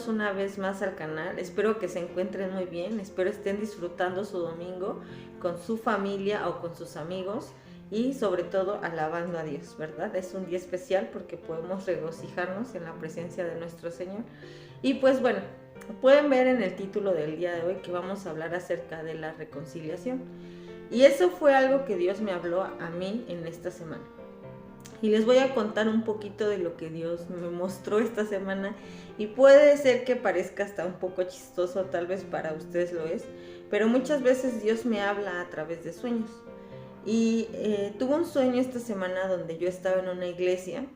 bienvenidos una vez más al canal. Espero que se encuentren muy bien, espero estén disfrutando su domingo con su familia o con sus amigos y sobre todo alabando a Dios, ¿verdad? Es un día especial porque podemos regocijarnos en la presencia de nuestro Señor. Y pues bueno, pueden ver en el título del día de hoy que vamos a hablar acerca de la reconciliación. Y eso fue algo que Dios me habló a mí en esta semana. Y les voy a contar un poquito de lo que Dios me mostró esta semana y puede ser que parezca hasta un poco chistoso, tal vez para ustedes lo es, pero muchas veces Dios me habla a través de sueños. Y tuve un sueño esta semana donde yo estaba en una iglesia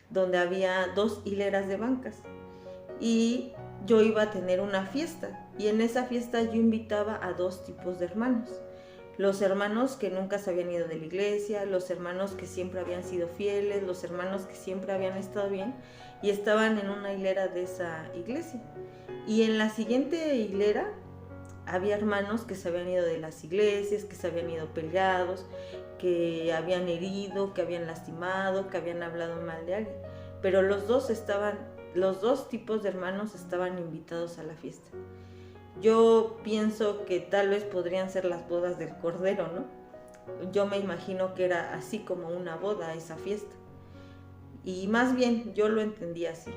donde había 2 hileras de bancas y yo iba a tener una fiesta y en esa fiesta yo invitaba a 2 tipos de hermanos. Los hermanos que nunca se habían ido de la iglesia, los hermanos que siempre habían sido fieles, los hermanos que siempre habían estado bien y estaban en una hilera de esa iglesia. Y en la siguiente hilera había hermanos que se habían ido de las iglesias, que se habían ido peleados, que habían herido, que habían lastimado, que habían hablado mal de alguien. Pero los dos tipos de hermanos estaban invitados a la fiesta. Yo pienso que tal vez podrían ser las bodas del Cordero, ¿no? Yo me imagino que era así como una boda esa fiesta. Y más bien yo lo entendía así.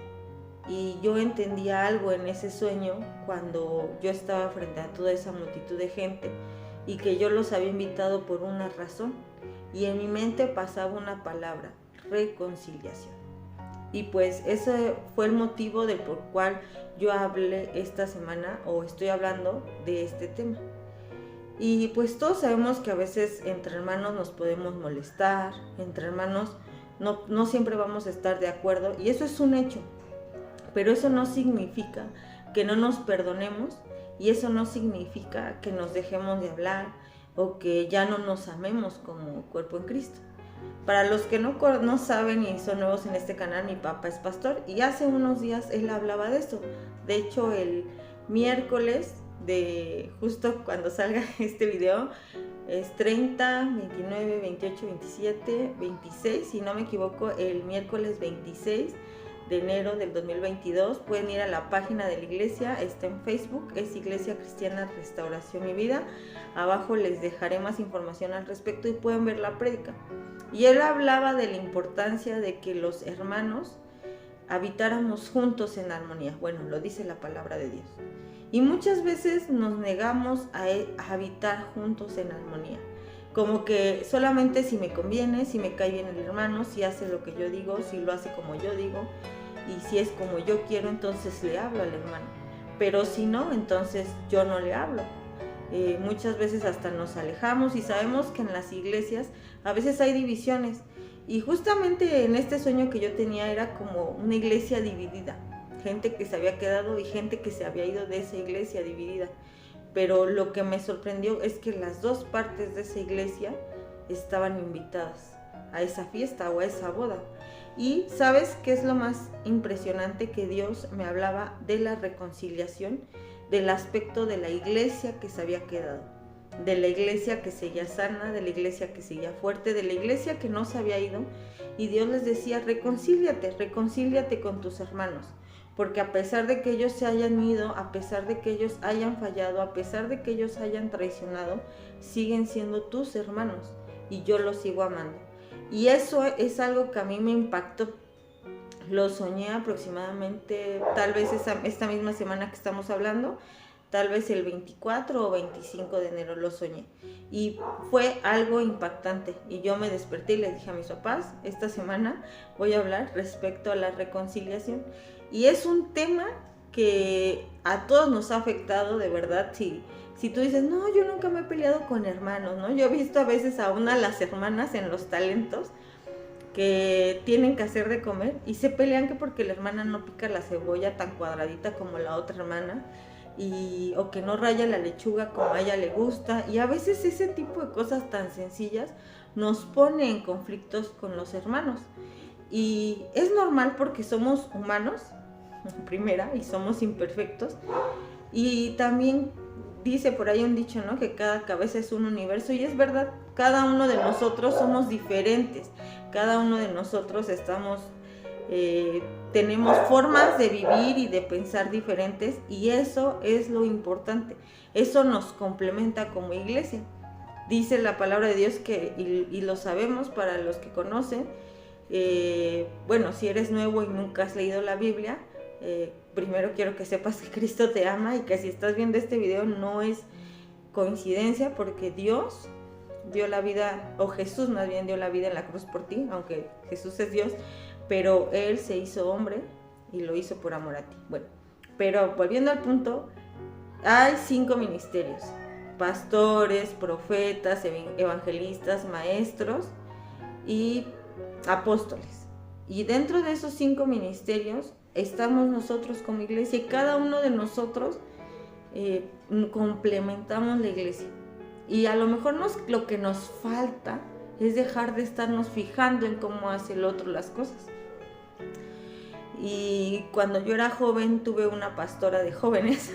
Y yo entendía algo en ese sueño cuando yo estaba frente a toda esa multitud de gente y que yo los había invitado por una razón. Y en mi mente pasaba una palabra: reconciliación. Y pues ese fue el motivo del por cual yo hablé esta semana o estoy hablando de este tema. Y pues todos sabemos que a veces entre hermanos nos podemos molestar, entre hermanos no siempre vamos a estar de acuerdo y eso es un hecho. Pero eso no significa que no nos perdonemos y eso no significa que nos dejemos de hablar o que ya no nos amemos como cuerpo en Cristo. Para los que no saben y son nuevos en este canal, mi papá es pastor y hace unos días él hablaba de esto. De hecho, el miércoles justo cuando salga este video, es 30, 29, 28, 27, 26, si no me equivoco, el miércoles 26 de enero del 2022, pueden ir a la página de la iglesia, está en Facebook, es Iglesia Cristiana Restauración Mi Vida. Abajo les dejaré más información al respecto y pueden ver la prédica. Y él hablaba de la importancia de que los hermanos habitáramos juntos en armonía. Bueno, lo dice la palabra de Dios. Y muchas veces nos negamos a habitar juntos en armonía. Como que solamente si me conviene, si me cae bien el hermano, si hace lo que yo digo, si lo hace como yo digo, y si es como yo quiero, entonces le hablo al hermano. Pero si no, entonces yo no le hablo. Muchas veces hasta nos alejamos y sabemos que en las iglesias a veces hay divisiones. Y justamente en este sueño que yo tenía era como una iglesia dividida. Gente que se había quedado y gente que se había ido de esa iglesia dividida. Pero lo que me sorprendió es que las 2 partes de esa iglesia estaban invitadas a esa fiesta o a esa boda. Y ¿sabes qué es lo más impresionante? Que Dios me hablaba de la reconciliación, del aspecto de la iglesia que se había quedado, de la iglesia que seguía sana, de la iglesia que seguía fuerte, de la iglesia que no se había ido. Y Dios les decía: reconcíliate con tus hermanos. Porque a pesar de que ellos se hayan ido, a pesar de que ellos hayan fallado, a pesar de que ellos hayan traicionado, siguen siendo tus hermanos y yo los sigo amando. Y eso es algo que a mí me impactó. Lo soñé aproximadamente, tal vez esta misma semana que estamos hablando, tal vez el 24 o 25 de enero lo soñé. Y fue algo impactante. Y yo me desperté y les dije a mis papás: esta semana voy a hablar respecto a la reconciliación. Y es un tema que a todos nos ha afectado, de verdad. Si tú dices: no, yo nunca me he peleado con hermanos, ¿no? Yo he visto a veces a las hermanas en los talentos que tienen que hacer de comer y se pelean que porque la hermana no pica la cebolla tan cuadradita como la otra hermana o que no raya la lechuga como a ella le gusta. Y a veces ese tipo de cosas tan sencillas nos pone en conflictos con los hermanos. Y es normal porque somos humanos, primera, y somos imperfectos. Y también dice por ahí un dicho, ¿no? Que cada cabeza es un universo, y es verdad. Cada uno de nosotros somos diferentes, cada uno de nosotros estamos tenemos formas de vivir y de pensar diferentes, y eso es lo importante. Eso nos complementa como iglesia. Dice la palabra de Dios que, y lo sabemos para los que conocen, bueno, si eres nuevo y nunca has leído la Biblia, primero quiero que sepas que Cristo te ama y que si estás viendo este video no es coincidencia, porque Dios dio la vida, o Jesús más bien dio la vida en la cruz por ti, aunque Jesús es Dios, pero Él se hizo hombre y lo hizo por amor a ti. Bueno, pero volviendo al punto, hay 5 ministerios: pastores, profetas, evangelistas, maestros y apóstoles. Y dentro de esos 5 ministerios estamos nosotros como iglesia, y cada uno de nosotros complementamos la iglesia. Y a lo mejor lo que nos falta es dejar de estarnos fijando en cómo hace el otro las cosas. Y cuando yo era joven tuve una pastora de jóvenes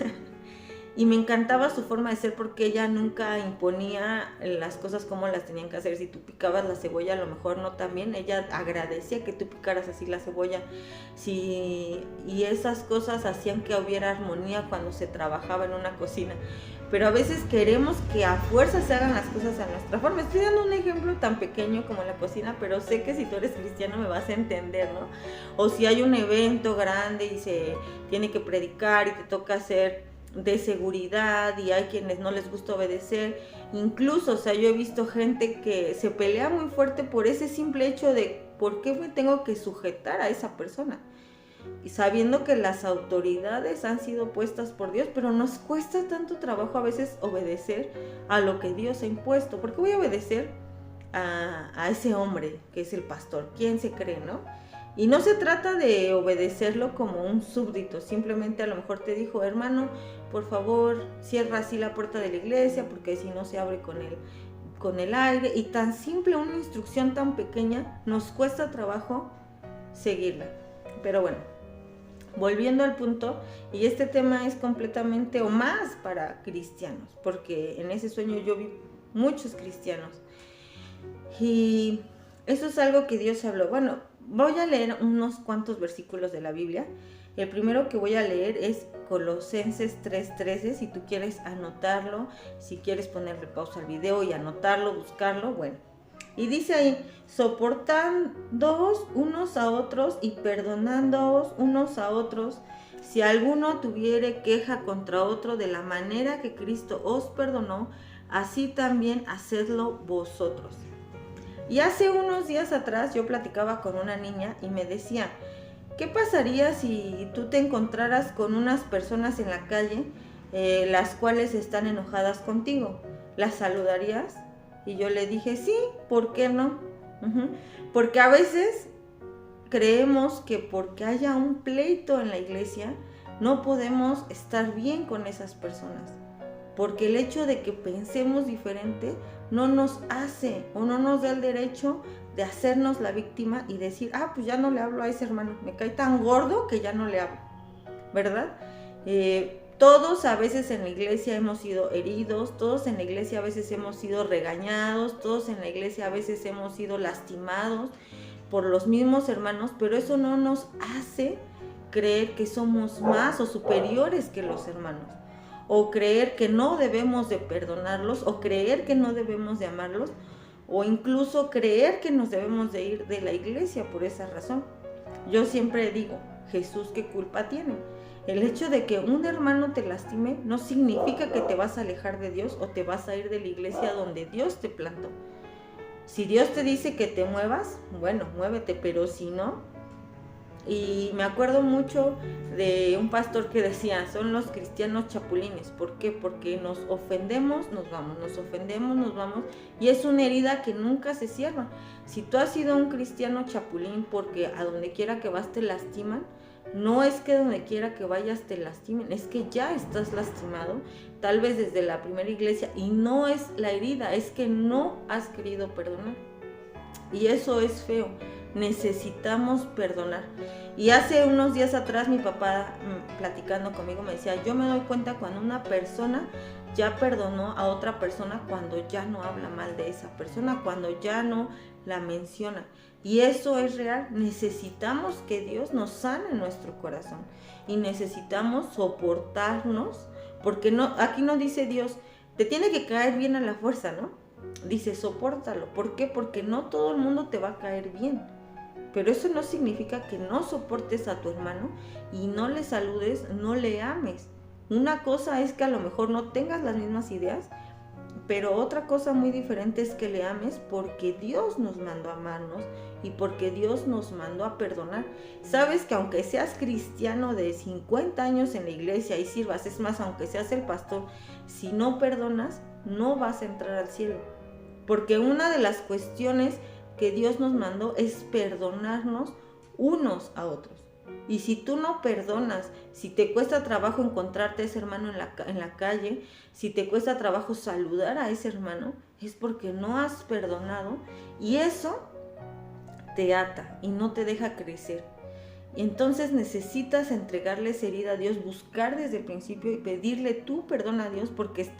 y me encantaba su forma de ser, porque ella nunca imponía las cosas como las tenían que hacer. Si tú picabas la cebolla, a lo mejor no tan bien, ella agradecía que tú picaras así la cebolla. Y esas cosas hacían que hubiera armonía cuando se trabajaba en una cocina. Pero a veces queremos que a fuerza se hagan las cosas a nuestra forma. Estoy dando un ejemplo tan pequeño como la cocina, pero sé que si tú eres cristiano me vas a entender, ¿no? O si hay un evento grande y se tiene que predicar y te toca hacer de seguridad y hay quienes no les gusta obedecer. Incluso, o sea, yo he visto gente que se pelea muy fuerte por ese simple hecho de ¿por qué me tengo que sujetar a esa persona? Y sabiendo que las autoridades han sido puestas por Dios, pero nos cuesta tanto trabajo a veces obedecer a lo que Dios ha impuesto. ¿Por qué voy a obedecer a ese hombre que es el pastor? ¿Quién se cree, no? Y no se trata de obedecerlo como un súbdito, simplemente a lo mejor te dijo: hermano, por favor, cierra así la puerta de la iglesia, porque si no se abre con el aire. Y tan simple, una instrucción tan pequeña, nos cuesta trabajo seguirla. Pero bueno, volviendo al punto, y este tema es completamente o más para cristianos, porque en ese sueño yo vi muchos cristianos. Y eso es algo que Dios habló. Bueno, voy a leer unos cuantos versículos de la Biblia. El primero que voy a leer es Colosenses 3:13, si tú quieres anotarlo, si quieres ponerle pausa al video y anotarlo, buscarlo, bueno. Y dice ahí: soportándoos unos a otros y perdonándoos unos a otros, si alguno tuviere queja contra otro, de la manera que Cristo os perdonó, así también hacedlo vosotros. Y hace unos días atrás yo platicaba con una niña y me decía: ¿qué pasaría si tú te encontraras con unas personas en la calle, las cuales están enojadas contigo? ¿Las saludarías? Y yo le dije: sí, ¿por qué no? Porque a veces creemos que porque haya un pleito en la iglesia no podemos estar bien con esas personas, porque el hecho de que pensemos diferente no nos hace o no nos da el derecho de hacernos la víctima y decir: pues ya no le hablo a ese hermano, me cae tan gordo que ya no le hablo, ¿verdad? Todos a veces en la iglesia hemos sido heridos, todos en la iglesia a veces hemos sido regañados, todos en la iglesia a veces hemos sido lastimados por los mismos hermanos, pero eso no nos hace creer que somos más o superiores que los hermanos, o creer que no debemos de perdonarlos, o creer que no debemos de amarlos, o incluso creer que nos debemos de ir de la iglesia por esa razón. Yo siempre digo: Jesús, ¿qué culpa tiene? El hecho de que un hermano te lastime no significa que te vas a alejar de Dios o te vas a ir de la iglesia donde Dios te plantó. Si Dios te dice que te muevas, bueno, muévete, pero si no. Y me acuerdo mucho de un pastor que decía: son los cristianos chapulines. ¿Por qué? Porque nos ofendemos, nos vamos, nos ofendemos, nos vamos, y es una herida que nunca se cierra. Si tú has sido un cristiano chapulín porque a donde quiera que vas te lastiman, no es que donde quiera que vayas te lastimen, es que ya estás lastimado, tal vez desde la primera iglesia, y no es la herida, es que no has querido perdonar. Y eso es feo. Necesitamos perdonar. Y hace unos días atrás mi papá, platicando conmigo, me decía: yo me doy cuenta cuando una persona ya perdonó a otra persona, cuando ya no habla mal de esa persona, cuando ya no la menciona. Y eso es real. Necesitamos que Dios nos sane nuestro corazón. Y necesitamos soportarnos. Porque no, aquí no dice Dios, te tiene que caer bien a la fuerza, ¿no? Dice, sopórtalo. ¿Por qué? Porque no todo el mundo te va a caer bien. Pero eso no significa que no soportes a tu hermano y no le saludes, no le ames. Una cosa es que a lo mejor no tengas las mismas ideas, pero otra cosa muy diferente es que le ames porque Dios nos mandó a amarnos y porque Dios nos mandó a perdonar. Sabes que aunque seas cristiano de 50 años en la iglesia y sirvas, es más, aunque seas el pastor, si no perdonas, no vas a entrar al cielo. Porque una de las cuestiones que Dios nos mandó es perdonarnos unos a otros. Y si tú no perdonas, si te cuesta trabajo encontrarte a ese hermano en la calle, si te cuesta trabajo saludar a ese hermano, es porque no has perdonado y eso te ata y no te deja crecer. Y entonces necesitas entregarle esa herida a Dios, buscar desde el principio y pedirle tu perdón a Dios porque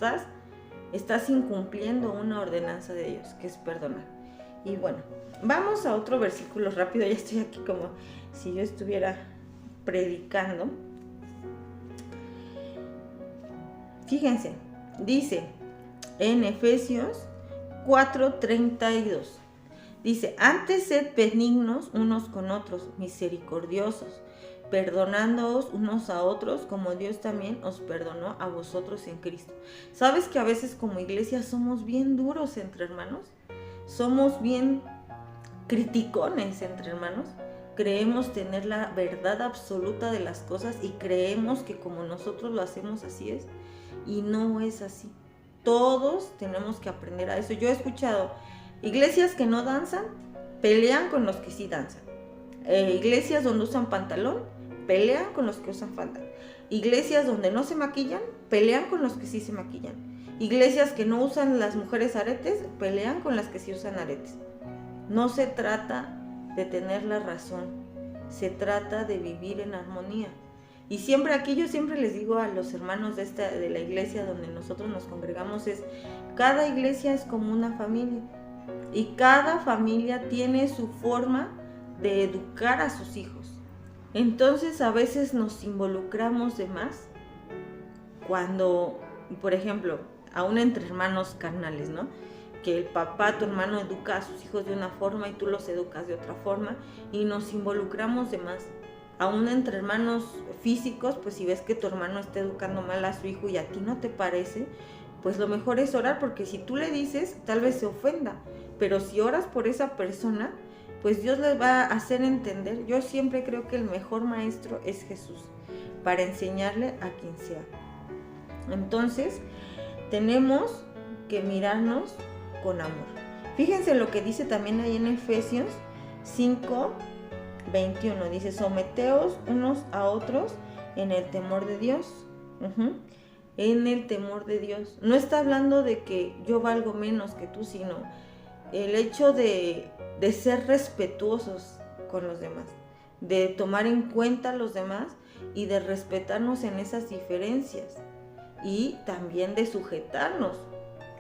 estás incumpliendo una ordenanza de Dios, que es perdonar. Y bueno, vamos a otro versículo rápido, ya estoy aquí como si yo estuviera predicando. Fíjense, dice en Efesios 4:32, dice, antes sed benignos unos con otros, misericordiosos, perdonándoos unos a otros como Dios también os perdonó a vosotros en Cristo. ¿Sabes que a veces como iglesia somos bien duros entre hermanos? Somos bien criticones entre hermanos. Creemos tener la verdad absoluta de las cosas y creemos que como nosotros lo hacemos así es. Y no es así. Todos tenemos que aprender a eso. Yo he escuchado iglesias que no danzan, pelean con los que sí danzan. Iglesias donde usan pantalón, pelean con los que usan falda. Iglesias donde no se maquillan, pelean con los que sí se maquillan. Iglesias que no usan las mujeres aretes, pelean con las que sí usan aretes. No se trata de tener la razón, se trata de vivir en armonía. Y siempre aquí yo siempre les digo a los hermanos de la iglesia donde nosotros nos congregamos cada iglesia es como una familia y cada familia tiene su forma de educar a sus hijos. Entonces a veces nos involucramos de más cuando, por ejemplo, aún entre hermanos carnales, ¿no? Que el papá, tu hermano, educa a sus hijos de una forma y tú los educas de otra forma y nos involucramos de más. Aún entre hermanos físicos, pues si ves que tu hermano está educando mal a su hijo y a ti no te parece, pues lo mejor es orar, porque si tú le dices, tal vez se ofenda, pero si oras por esa persona, pues Dios les va a hacer entender. Yo siempre creo que el mejor maestro es Jesús, para enseñarle a quien sea. Entonces, tenemos que mirarnos con amor. Fíjense lo que dice también ahí en Efesios 5:21. Dice, someteos unos a otros en el temor de Dios. En el temor de Dios. No está hablando de que yo valgo menos que tú, sino el hecho de ser respetuosos con los demás, de tomar en cuenta a los demás y de respetarnos en esas diferencias. Y también de sujetarnos,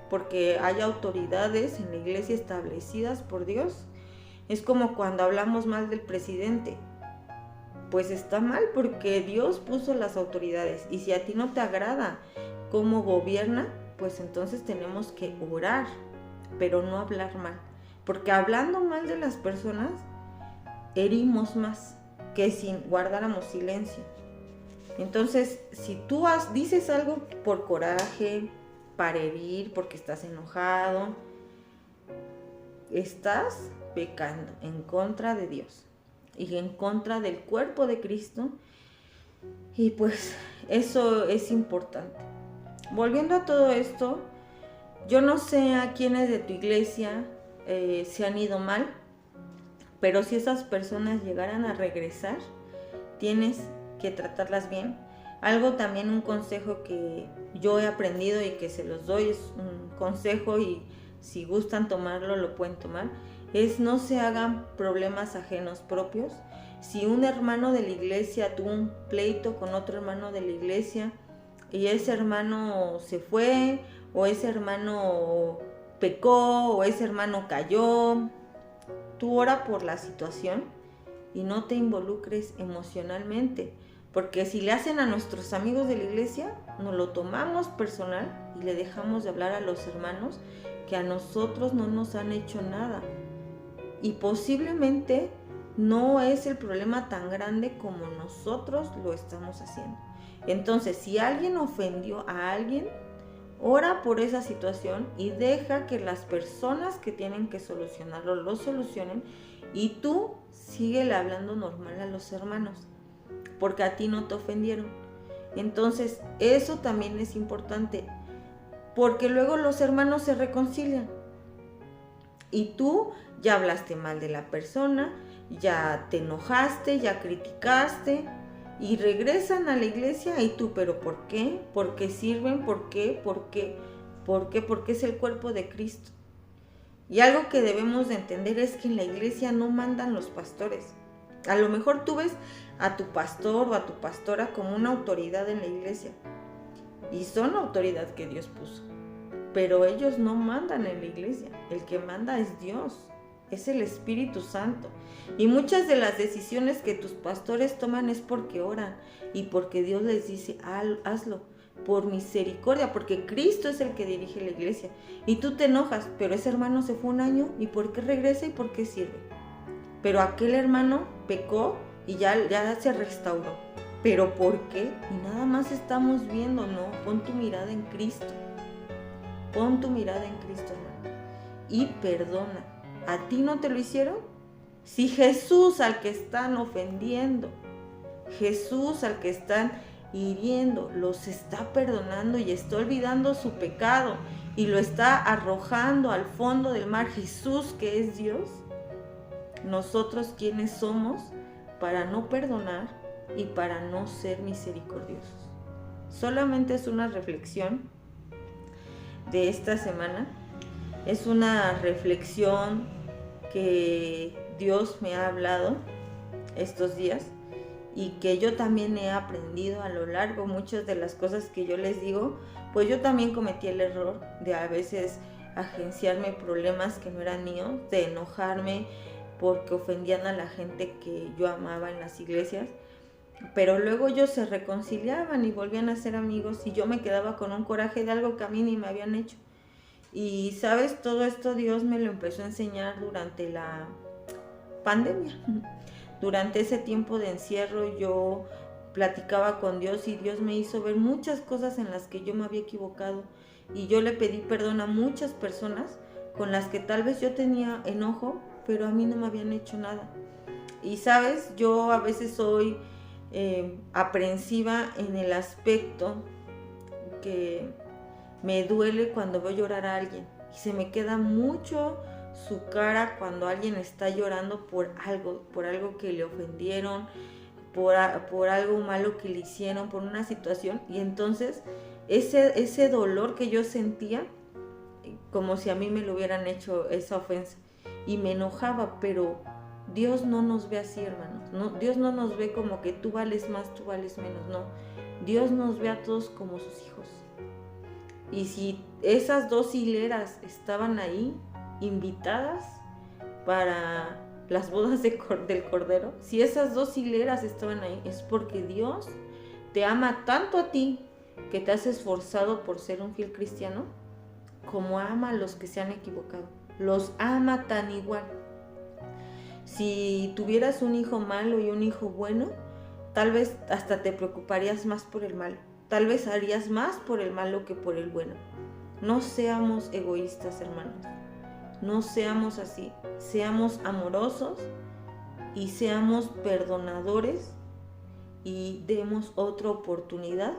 porque hay autoridades en la iglesia establecidas por Dios. Es como cuando hablamos mal del presidente, pues está mal porque Dios puso las autoridades y si a ti no te agrada cómo gobierna, pues entonces tenemos que orar, pero no hablar mal, porque hablando mal de las personas herimos más que si guardáramos silencio. Entonces, si tú dices algo por coraje, para herir, porque estás enojado, estás pecando en contra de Dios y en contra del cuerpo de Cristo. Y pues eso es importante. Volviendo a todo esto, yo no sé a quiénes de tu iglesia se han ido mal, pero si esas personas llegaran a regresar, tienes que tratarlas bien. Algo también, un consejo que yo he aprendido y que se los doy, es un consejo y si gustan tomarlo lo pueden tomar, es no se hagan problemas ajenos propios. Si un hermano de la iglesia tuvo un pleito con otro hermano de la iglesia y ese hermano se fue o ese hermano pecó o ese hermano cayó tú ora por la situación y no te involucres emocionalmente, porque si le hacen a nuestros amigos de la iglesia, nos lo tomamos personal y le dejamos de hablar a los hermanos que a nosotros no nos han hecho nada. Y posiblemente no es el problema tan grande como nosotros lo estamos haciendo. Entonces, si alguien ofendió a alguien, ora por esa situación y deja que las personas que tienen que solucionarlo lo solucionen, y tú síguele hablando normal a los hermanos, porque a ti no te ofendieron. Entonces, eso también es importante, porque luego los hermanos se reconcilian y tú ya hablaste mal de la persona, ya te enojaste, ya criticaste, y regresan a la iglesia y tú, ¿pero por qué? ¿Por qué sirven? ¿Por qué? ¿Por qué? ¿Por qué? Porque es el cuerpo de Cristo. Y algo que debemos de entender es que en la iglesia no mandan los pastores. A lo mejor tú ves a tu pastor o a tu pastora como una autoridad en la iglesia, y son la autoridad que Dios puso, pero ellos no mandan en la iglesia. El que manda es Dios, es el Espíritu Santo. Y muchas de las decisiones que tus pastores toman es porque oran y porque Dios les dice, hazlo por misericordia, porque Cristo es el que dirige la iglesia. Y tú te enojas, pero ese hermano se fue un año, ¿y por qué regresa y por qué sirve? Pero aquel hermano pecó y ya se restauró. ¿Pero por qué? Y nada más estamos viendo, ¿no? Pon tu mirada en Cristo. Pon tu mirada en Cristo, hermano. Y perdona. ¿A ti no te lo hicieron? Si Jesús al que están ofendiendo, Jesús al que están hiriendo, los está perdonando y está olvidando su pecado y lo está arrojando al fondo del mar, Jesús que es Dios, nosotros ¿quiénes somos para no perdonar y para no ser misericordiosos? Solamente es una reflexión de esta semana, es una reflexión que Dios me ha hablado estos días y que yo también he aprendido a lo largo. Muchas de las cosas que yo les digo, pues yo también cometí el error de a veces agenciarme problemas que no eran míos, de enojarme porque ofendían a la gente que yo amaba en las iglesias, pero luego ellos se reconciliaban y volvían a ser amigos y yo me quedaba con un coraje de algo que a mí ni me habían hecho. Y sabes, todo esto Dios me lo empezó a enseñar durante la pandemia. Durante ese tiempo de encierro yo platicaba con Dios y Dios me hizo ver muchas cosas en las que yo me había equivocado, y yo le pedí perdón a muchas personas con las que tal vez yo tenía enojo, pero a mí no me habían hecho nada. Y sabes, yo a veces soy aprensiva en el aspecto que me duele cuando veo llorar a alguien y se me queda mucho su cara cuando alguien está llorando por algo que le ofendieron, por algo malo que le hicieron, por una situación. Y entonces ese dolor que yo sentía, como si a mí me lo hubieran hecho esa ofensa, y me enojaba. Pero Dios no nos ve así, hermanos, ¿no? Dios no nos ve como que tú vales más, tú vales menos, no. Dios nos ve a todos como sus hijos. Y si esas dos hileras estaban ahí, invitadas para las bodas del Cordero, si esas dos hileras estaban ahí, es porque Dios te ama tanto a ti, que te has esforzado por ser un fiel cristiano, como ama a los que se han equivocado. Los ama tan igual. Si tuvieras un hijo malo y un hijo bueno, tal vez hasta te preocuparías más por el malo. Tal vez harías más por el malo que por el bueno. No seamos egoístas, hermanos. No seamos así. Seamos amorosos y seamos perdonadores, y demos otra oportunidad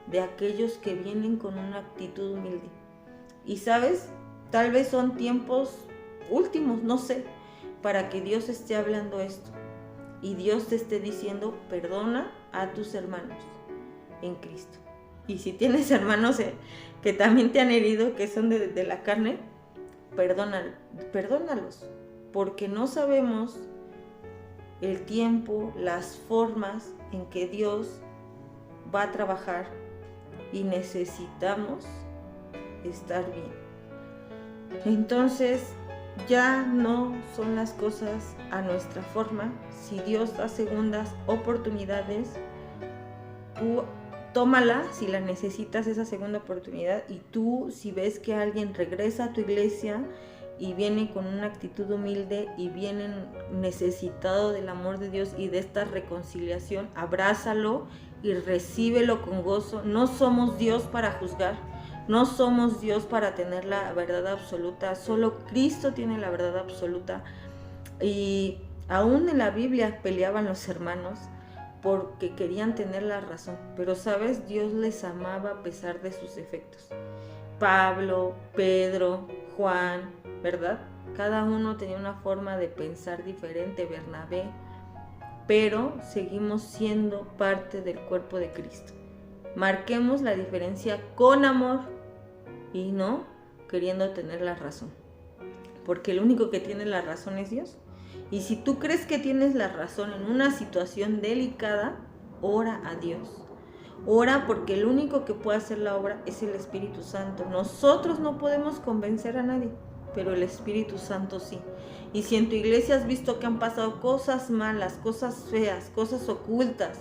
de aquellos que vienen con una actitud humilde. Y sabes, tal vez son tiempos últimos, no sé, para que Dios esté hablando esto y Dios te esté diciendo: perdona a tus hermanos en Cristo. Y si tienes hermanos que también te han herido, que son de la carne, perdónalos, porque no sabemos el tiempo, las formas en que Dios va a trabajar, y necesitamos estar bien. Entonces, ya no son las cosas a nuestra forma. Si Dios da segundas oportunidades, tú tómala si la necesitas, esa segunda oportunidad, y tú, si ves que alguien regresa a tu iglesia y viene con una actitud humilde y viene necesitado del amor de Dios y de esta reconciliación, abrázalo y recíbelo con gozo. No somos Dios para juzgar, no somos Dios para tener la verdad absoluta, solo Cristo tiene la verdad absoluta. Y aún en la Biblia peleaban los hermanos porque querían tener la razón, pero sabes, Dios les amaba a pesar de sus defectos. Pablo, Pedro, Juan, ¿verdad? Cada uno tenía una forma de pensar diferente, Bernabé, pero seguimos siendo parte del cuerpo de Cristo. Marquemos la diferencia con amor y no queriendo tener la razón, porque el único que tiene la razón es Dios. Y si tú crees que tienes la razón en una situación delicada, ora a Dios. Ora, porque el único que puede hacer la obra es el Espíritu Santo. Nosotros no podemos convencer a nadie, pero el Espíritu Santo sí. Y si en tu iglesia has visto que han pasado cosas malas, cosas feas, cosas ocultas,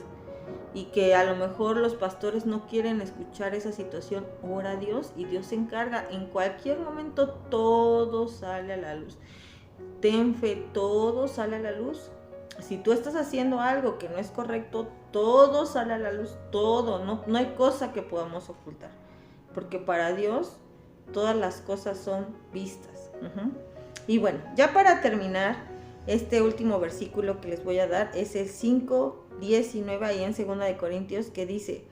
y que a lo mejor los pastores no quieren escuchar esa situación, ora a Dios y Dios se encarga. En cualquier momento todo sale a la luz. Ten fe, todo sale a la luz. Si tú estás haciendo algo que no es correcto, todo sale a la luz, todo, no hay cosa que podamos ocultar, porque para Dios todas las cosas son vistas. Y bueno, ya para terminar, este último versículo que les voy a dar es el 5:19 ahí en 2 de Corintios, que dice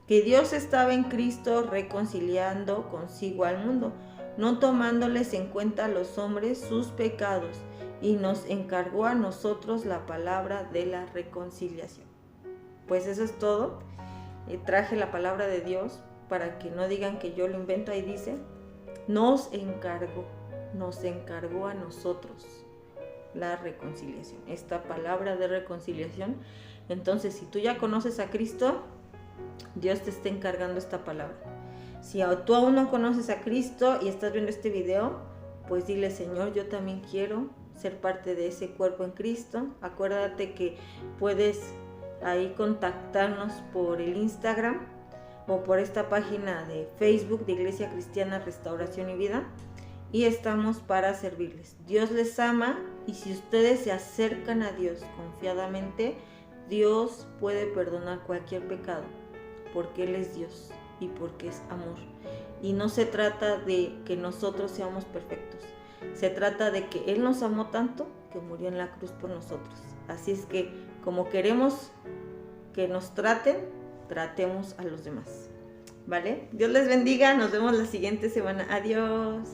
que Dios estaba en Cristo reconciliando consigo al mundo, no tomándoles en cuenta a los hombres sus pecados, y nos encargó a nosotros la palabra de la reconciliación. Pues eso es todo. Traje la palabra de Dios para que no digan que yo lo invento. Ahí dice, nos encargó a nosotros la reconciliación, esta palabra de reconciliación. Entonces, si tú ya conoces a Cristo, Dios te está encargando esta palabra. Si tú aún no conoces a Cristo y estás viendo este video, pues dile, Señor, yo también quiero ser parte de ese cuerpo en Cristo. Acuérdate que puedes ahí contactarnos por el Instagram o por esta página de Facebook de Iglesia Cristiana Restauración y Vida, y estamos para servirles. Dios les ama, y si ustedes se acercan a Dios confiadamente, Dios puede perdonar cualquier pecado, porque Él es Dios y porque es amor. Y no se trata de que nosotros seamos perfectos, se trata de que Él nos amó tanto que murió en la cruz por nosotros. Así es que, como queremos que nos traten, tratemos a los demás, ¿vale? Dios les bendiga, nos vemos la siguiente semana. Adiós.